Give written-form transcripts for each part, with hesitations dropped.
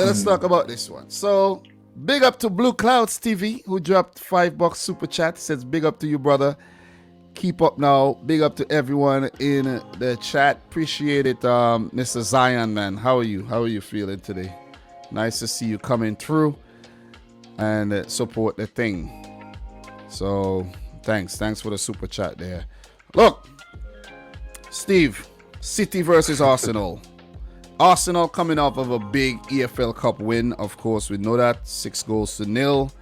let's talk about this one. So, big up to Blue Clouds TV, who dropped $5 super chat. Says, big up to you, brother. Keep up now. Big up to everyone in the chat. Appreciate it, Mr. Zion, man. How are you? How are you feeling today? Nice to see you coming through and support the thing. So, thanks for the super chat there. Look, Steve, City versus Arsenal. Arsenal coming off of a big EFL Cup win. Of course, we know that. 6-0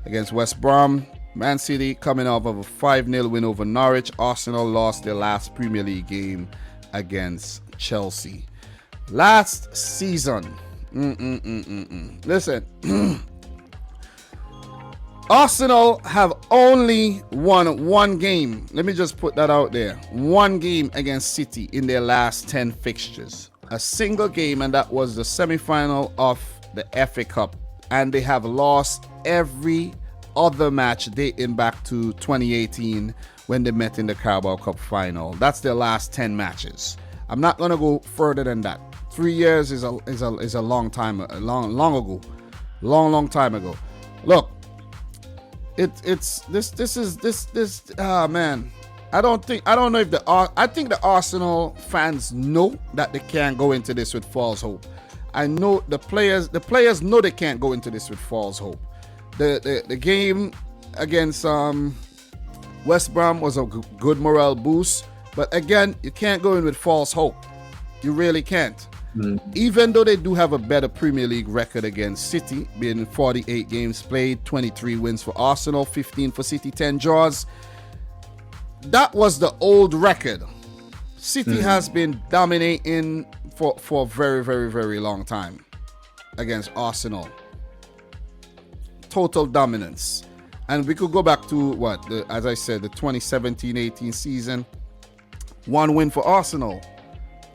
against West Brom. Man City coming off of a 5-0 win over Norwich. Arsenal lost their last Premier League game against Chelsea. Last season. Listen. Arsenal have only won one game. Let me just put that out there. One game against City in their last 10 fixtures. A single game, and that was the semi-final of the FA Cup. And they have lost every other match dating back to 2018 when they met in the Carabao Cup final. That's their last 10 matches. I'm not going to go further than that. 3 years is a long time, long time ago. Look, man. I think the Arsenal fans know that they can't go into this with false hope. I know the players know they can't go into this with false hope. The game against West Brom was a good morale boost, but again, you can't go in with false hope. You really can't. Even though they do have a better Premier League record against City, being 48 games played, 23 wins for Arsenal, 15 for City, 10 draws. That was the old record. City has been dominating for a very, very, very long time against Arsenal. Total dominance. And we could go back to as I said, the 2017-18 season. One win for Arsenal.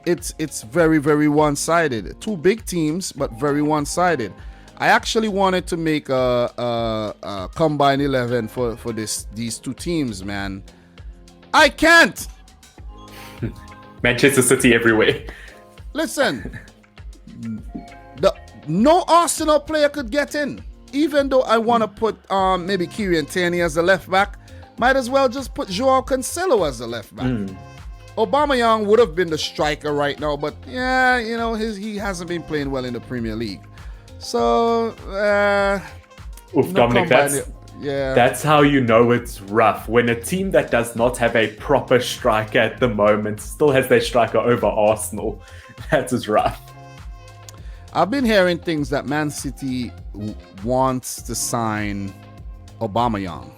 It's very, very one-sided. Two big teams, but very one-sided. I actually wanted to make a combined 11 for these two teams, man. I can't. Manchester City everywhere. Listen, no Arsenal player could get in. Even though I want to put maybe Kieran Tierney as the left back, might as well just put Joao Cancelo as the left back. Aubameyang would have been the striker right now, but yeah, he hasn't been playing well in the Premier League. So, Dominic, that's how you know it's rough. When a team that does not have a proper striker at the moment still has their striker over Arsenal, that is rough. I've been hearing things that Man City wants to sign Aubameyang.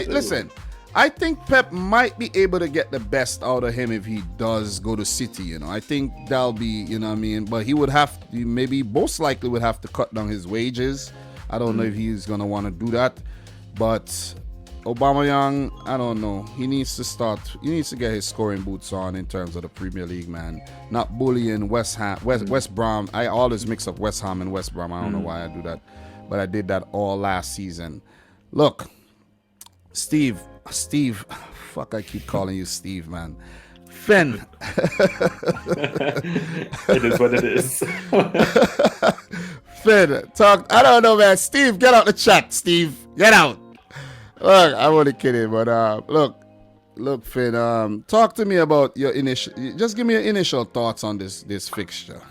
Listen, I think Pep might be able to get the best out of him if he does go to City. I think that'll be, but he would most likely would have to cut down his wages. I don't know if he's going to want to do that. But Aubameyang, I don't know. He needs to get his scoring boots on in terms of the Premier League, man. Not bullying West Brom. I always mix up West Ham and West Brom. I don't know why I do that. But I did that all last season. Look, Steve, fuck, I keep calling you Steve, man. Finn. It is what it is. Finn, talk. I don't know, man. Steve, get out the chat. Steve, get out. Look, I'm only kidding, but look, Finn. Talk to me about your initial. Just give me your initial thoughts on this fixture.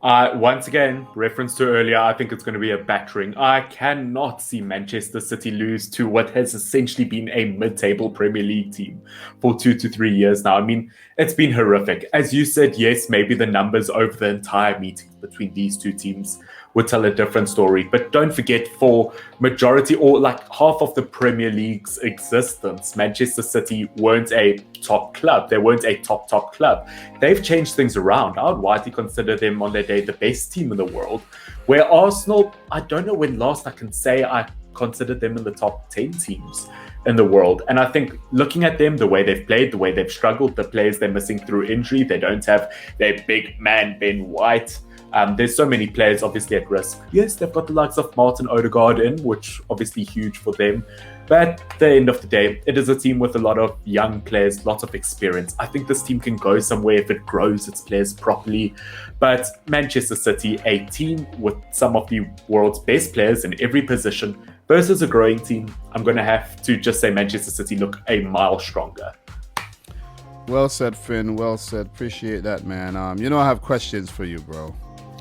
Once again, reference to earlier, I think it's going to be a battering. I cannot see Manchester City lose to what has essentially been a mid-table Premier League team for 2 to 3 years now. I mean, it's been horrific. As you said, yes, maybe the numbers over the entire meeting between these two teams would tell a different story. But don't forget, for majority or like half of the Premier League's existence, Manchester City weren't a top club. They weren't a top club. They've changed things around. I would widely consider them on their day the best team in the world. Where Arsenal, I don't know when last I can say I considered them in the top 10 teams in the world. And I think looking at them, the way they've played, the way they've struggled, the players they're missing through injury, they don't have their big man, Ben White. There's so many players obviously at risk. Yes, they've got the likes of Martin Odegaard in, which obviously huge for them. But at the end of the day, it is a team with a lot of young players, lots of experience. I think this team can go somewhere if it grows its players properly. But Manchester City, a team with some of the world's best players in every position versus a growing team, I'm going to have to just say Manchester City look a mile stronger. Well said, Finn. Well said. Appreciate that, man. I have questions for you, bro.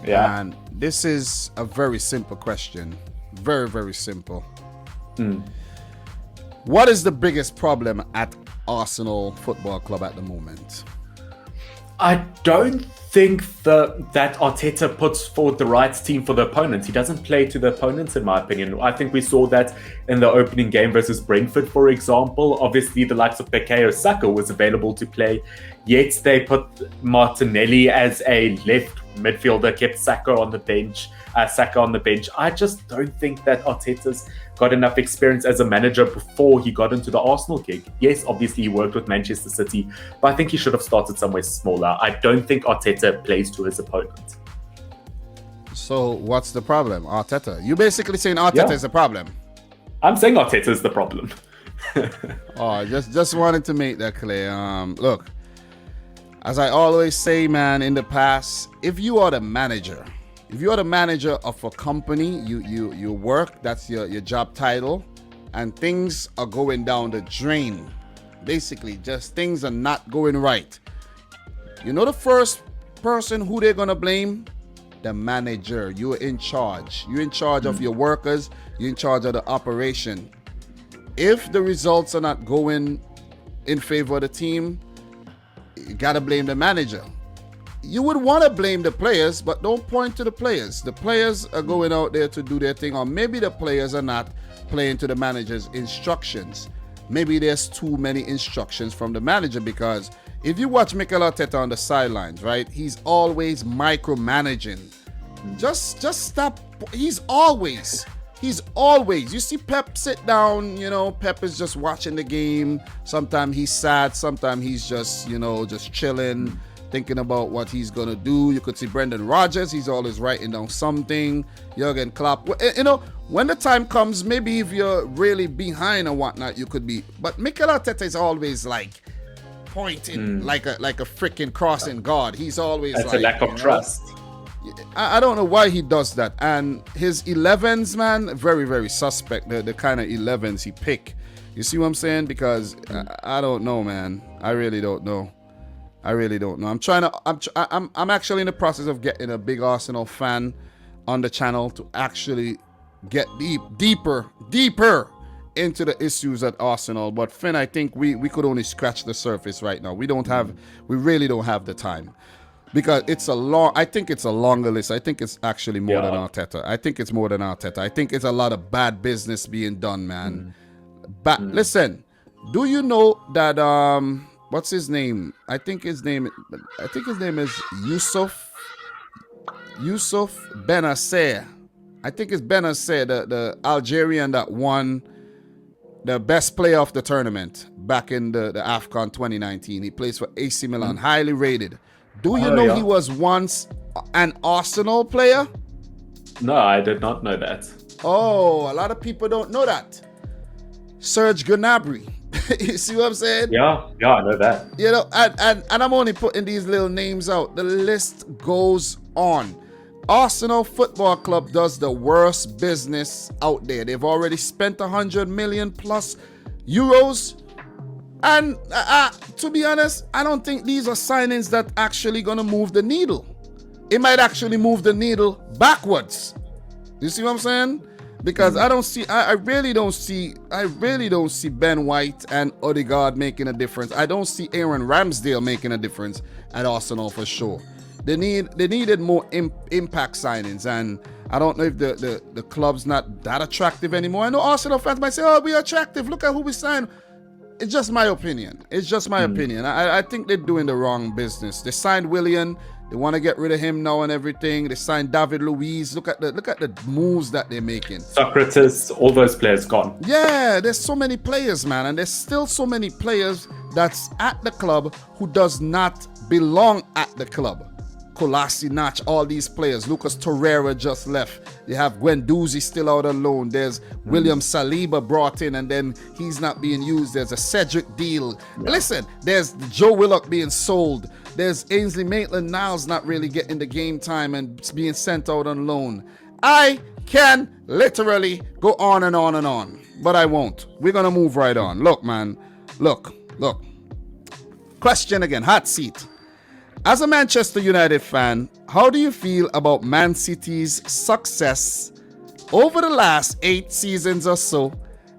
Yeah. And this is a very simple question. Very, very simple. What is the biggest problem at Arsenal Football Club at the moment? I don't think that Arteta puts forward the right team for the opponents. He doesn't play to the opponents, in my opinion. I think we saw that in the opening game versus Brentford, for example. Obviously, the likes of Bukayo Saka was available to play, yet they put Martinelli as a left midfielder, kept Saka on the bench. I just don't think that Arteta's got enough experience as a manager before he got into the Arsenal gig. Yes, obviously he worked with Manchester City, but I think he should have started somewhere smaller. I don't think Arteta plays to his opponent. So what's the problem? Arteta. You basically saying Arteta is the problem. I'm saying Arteta is the problem. Just wanted to make that clear. Look, as I always say, man, in the past, if you are the manager of a company, you work, that's your job title, and things are going down the drain, basically just things are not going right, the first person who they're gonna blame? The manager. You're in charge of your workers, you're in charge of the operation. If the results are not going in favor of the team, you gotta blame the manager. You would want to blame the players, but don't point to the players. The players are going out there to do their thing, or maybe the players are not playing to the manager's instructions. Maybe there's too many instructions from the manager, because if you watch Mikel Arteta on the sidelines, right, he's always micromanaging. Just stop. He's always. You see Pep sit down, Pep is just watching the game. Sometimes he's sad, sometimes he's just, just chilling, thinking about what he's going to do. You could see Brendan Rodgers, he's always writing down something. Jurgen Klopp, when the time comes, maybe if you're really behind or whatnot, you could be. But Mikel Arteta is always like pointing like a freaking crossing guard. He's always That's a lack of trust. I don't know why he does that. And his 11s, man, very, very suspect, the kind of 11s he pick. You see what I'm saying? Because I don't know, man. I really don't know. I'm actually in the process of getting a big Arsenal fan on the channel to actually get deeper into the issues at Arsenal. But Finn, I think we could only scratch the surface right now. We really don't have the time, because I think it's a longer list. I think it's actually more than Arteta. I think it's more than Arteta. I think it's a lot of bad business being done, man. But listen, do you know that what's his name? I think his name is Yusuf Benasser. I think it's Benasser, the Algerian that won the best player of the tournament back in the AFCON 2019. He plays for AC Milan, highly rated. Do you know he was once an Arsenal player? No, I did not know that. Oh, a lot of people don't know that. Serge Gnabry. You see what I'm saying? Yeah, I know that. And I'm only putting these little names out. The list goes on. Arsenal Football Club does the worst business out there. They've already spent 100 million plus euros. And to be honest, I don't think these are signings that actually gonna move the needle. It might actually move the needle backwards. You see what I'm saying? Because I really don't see Ben White and Odegaard making a difference. I don't see Aaron Ramsdale making a difference at Arsenal for sure. They needed more impact signings, and I don't know if the club's not that attractive anymore. I know Arsenal fans might say, "Oh, we're attractive. Look at who we signed." It's just my opinion. I think they're doing the wrong business. They signed Willian. They want to get rid of him now and everything. They signed David Luiz. Look at the moves that they're making. Socrates, all those players gone. Yeah, there's so many players, man, and there's still so many players that's at the club who does not belong at the club. Kolasinac, all these players. Lucas Torreira just left. You have Guendouzi still out on loan. There's William Saliba brought in and then he's not being used. There's a Cedric deal. Yeah. Listen, there's Joe Willock being sold. There's Ainsley Maitland-Niles not really getting the game time and being sent out on loan. I can literally go on and on and on, but I won't. We're going to move right on. Look, man. Look. Question again, hot seat. As a Manchester United fan, how do you feel about Man City's success over the last 8 seasons or so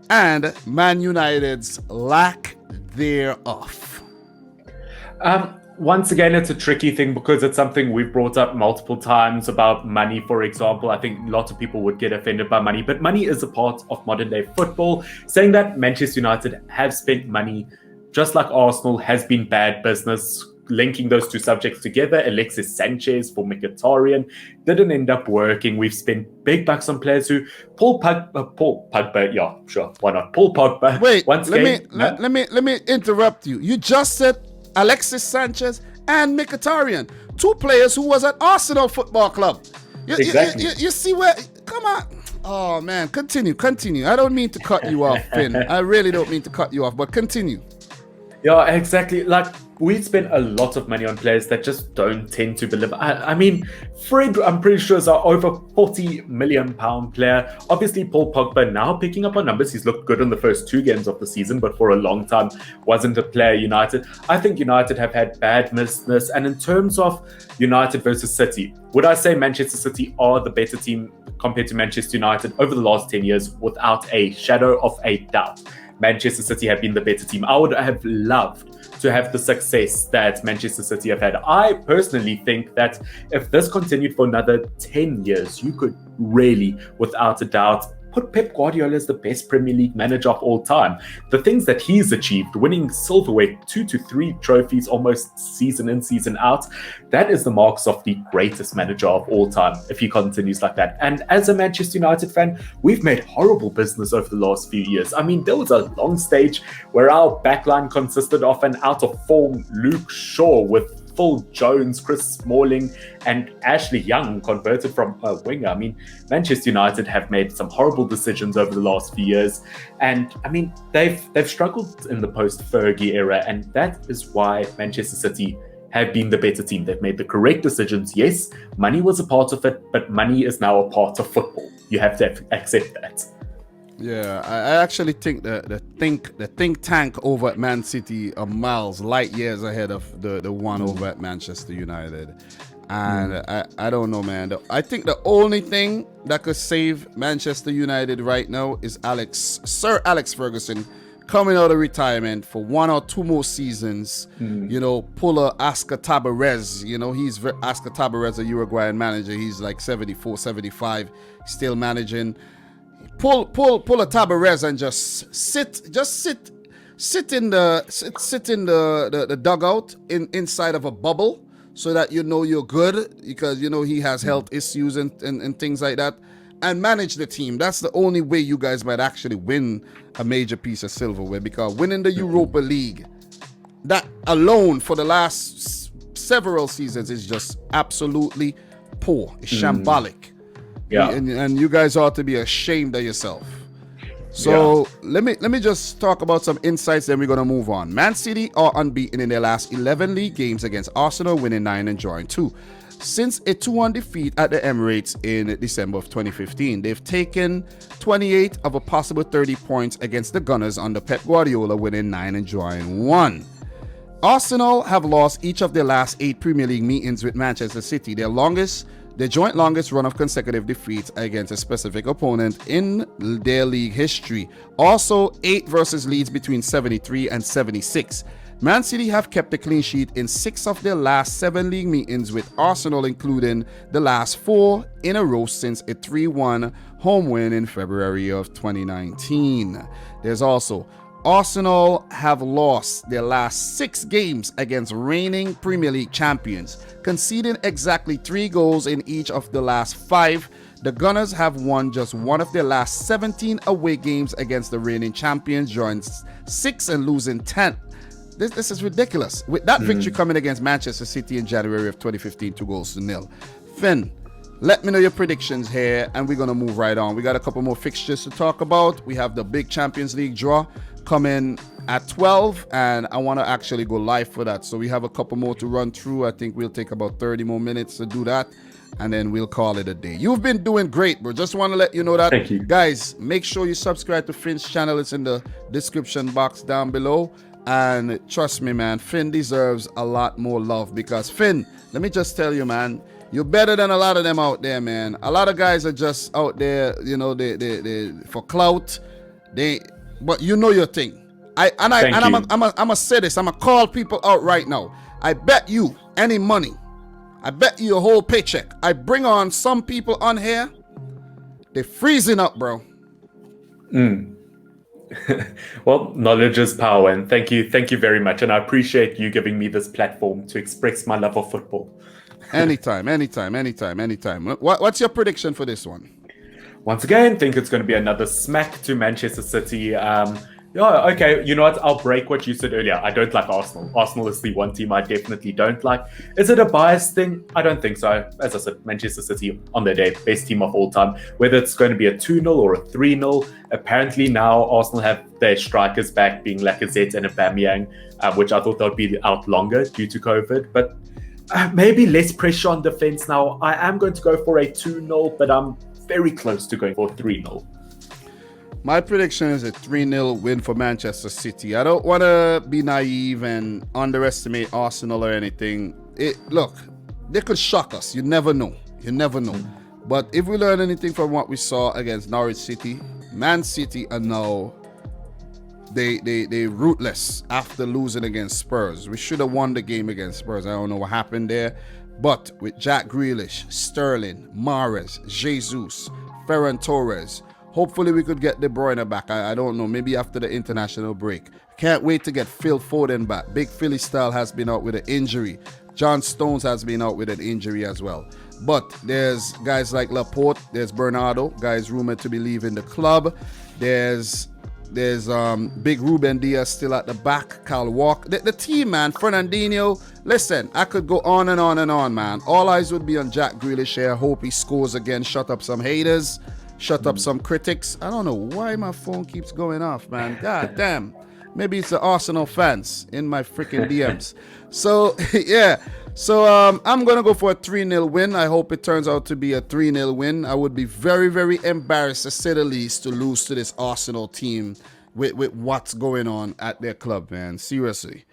and Man United's lack thereof? Once again, it's a tricky thing because it's something we've brought up multiple times about money, for example. I think lots of people would get offended by money, but money is a part of modern day football. Saying that Manchester United have spent money, just like Arsenal, has been bad business. Linking those two subjects together, Alexis Sanchez for Mkhitaryan didn't end up working. We've spent big bucks on players who Paul Pogba, yeah, sure, why not? Paul Pogba. Wait, let me interrupt you. You just said Alexis Sanchez and Mkhitaryan, 2 players who was at Arsenal Football Club. Exactly. You see where? Come on. Oh man, continue. I don't mean to cut you off, Finn. I really don't mean to cut you off, but continue. Yeah, exactly. Like, we spent a lot of money on players that just don't tend to deliver. I mean, Fred, I'm pretty sure, is our over £40 million player. Obviously, Paul Pogba now picking up on numbers. He's looked good in the first 2 games of the season, but for a long time wasn't a player United. I think United have had bad business. And in terms of United versus City, would I say Manchester City are the better team compared to Manchester United over the last 10 years? Without a shadow of a doubt, Manchester City have been the better team. I would have loved to have the success that Manchester City have had. I personally think that if this continued for another 10 years, you could really, without a doubt, put Pep Guardiola as the best Premier League manager of all time. The things that he's achieved, winning silverware 2 to 3 trophies almost season in, season out, that is the marks of the greatest manager of all time if he continues like that. And as a Manchester United fan, we've made horrible business over the last few years. I mean, there was a long stage where our backline consisted of an out-of-form Luke Shaw with Phil Jones, Chris Smalling, and Ashley Young converted from a winger. I mean, Manchester United have made some horrible decisions over the last few years, and I mean, they've struggled in the post-Fergie era, and that is why Manchester City have been the better team. They've made the correct decisions. Yes, money was a part of it, but money is now a part of football. You have to accept that. Yeah, I actually think the think tank over at Man City are light years ahead of the one over at Manchester United. And I don't know, man. I think the only thing that could save Manchester United right now is Sir Alex Ferguson coming out of retirement for 1 or 2 more seasons. You know, pull a Oscar Tabarez. You know, Oscar Tabarez, a Uruguayan manager. He's like 74, 75, still managing. Pull a Tabarez and just sit in the dugout inside of a bubble so that you know you're good, because you know he has health issues and things like that, and manage the team. That's the only way you guys might actually win a major piece of silverware, because winning the Europa League, that alone for the last several seasons is just absolutely poor. It's shambolic. Yeah, and you guys ought to be ashamed of yourself. So let me just talk about some insights, then we're going to move on. Man City are unbeaten in their last 11 league games against Arsenal, winning 9 and drawing 2. Since a 2-1 defeat at the Emirates in December of 2015, they've taken 28 of a possible 30 points against the Gunners under Pep Guardiola, winning 9 and drawing 1. Arsenal have lost each of their last 8 Premier League meetings with Manchester City, their joint longest run of consecutive defeats against a specific opponent in their league history. Also, 8 versus Leeds between 73 and 76. Man City have kept a clean sheet in 6 of their last 7 league meetings with Arsenal, including the last 4 in a row since a 3-1 home win in February of 2019. There's also Arsenal have lost their last 6 games against reigning Premier League champions, conceding exactly 3 goals in each of the last 5. The Gunners have won just 1 of their last 17 away games against the reigning champions, drawing 6 and losing 10. This is ridiculous. With that victory coming against Manchester City in January of 2015, 2-0. Finn, let me know your predictions here, and we're going to move right on. We got a couple more fixtures to talk about. We have the big Champions League draw coming at 12, and I want to actually go live for that. So we have a couple more to run through. I think we'll take about 30 more minutes to do that, and then we'll call it a day. You've been doing great, bro. Just want to let you know that. Thank you. Guys, make sure you subscribe to Finn's channel. It's in the description box down below. And trust me, man, Finn deserves a lot more love because, Finn, let me just tell you, man, you're better than a lot of them out there, man. A lot of guys are just out there, they for clout. But you know your thing. I'm gonna say this. I'm gonna call people out right now. I bet you any money. I bet you a whole paycheck. I bring on some people on here. They're freezing up, bro. Well, knowledge is power, and thank you very much. And I appreciate you giving me this platform to express my love of football. Anytime. What's your prediction for this one? Once again, think it's going to be another smack to Manchester City. Yeah, okay, you know what? I'll break what you said earlier. I don't like Arsenal. Arsenal is the one team I definitely don't like. Is it a bias thing? I don't think so. As I said, Manchester City on their day, best team of all time. Whether it's going to be a 2-0 or a 3-0, apparently now Arsenal have their strikers back, being Lacazette and Aubameyang, which I thought they would be out longer due to COVID. But maybe less pressure on defense now. I am going to go for a 2-0, but I'm very close to going for 3-0. My prediction is a 3-0 win for Manchester City. I don't want to be naive and underestimate Arsenal or anything. Look, they could shock us. You never know. But if we learn anything from what we saw against Norwich City, Man City are now they rootless after losing against Spurs. We should have won the game against Spurs. I don't know what happened there. But with Jack Grealish, Sterling, Mahrez, Jesus, Ferran Torres, hopefully we could get De Bruyne back. I don't know, maybe after the international break. Can't wait to get Phil Foden back. Big Philly style has been out with an injury. John Stones has been out with an injury as well. But there's guys like Laporte, there's Bernardo, guys rumored to be leaving the club. There's Big Ruben Diaz still at the back, Kyle Walker. The team, man, Fernandinho. Listen, I could go on and on and on, man. All eyes would be on Jack Grealish here. Hope he scores again. Shut up some haters. Shut up some critics. I don't know why my phone keeps going off, man. God damn. Maybe it's the Arsenal fans in my freaking DMs. So, yeah. So, I'm going to go for a 3-0 win. I hope it turns out to be a 3-0 win. I would be very, very embarrassed, to say the least, to lose to this Arsenal team with what's going on at their club, man. Seriously.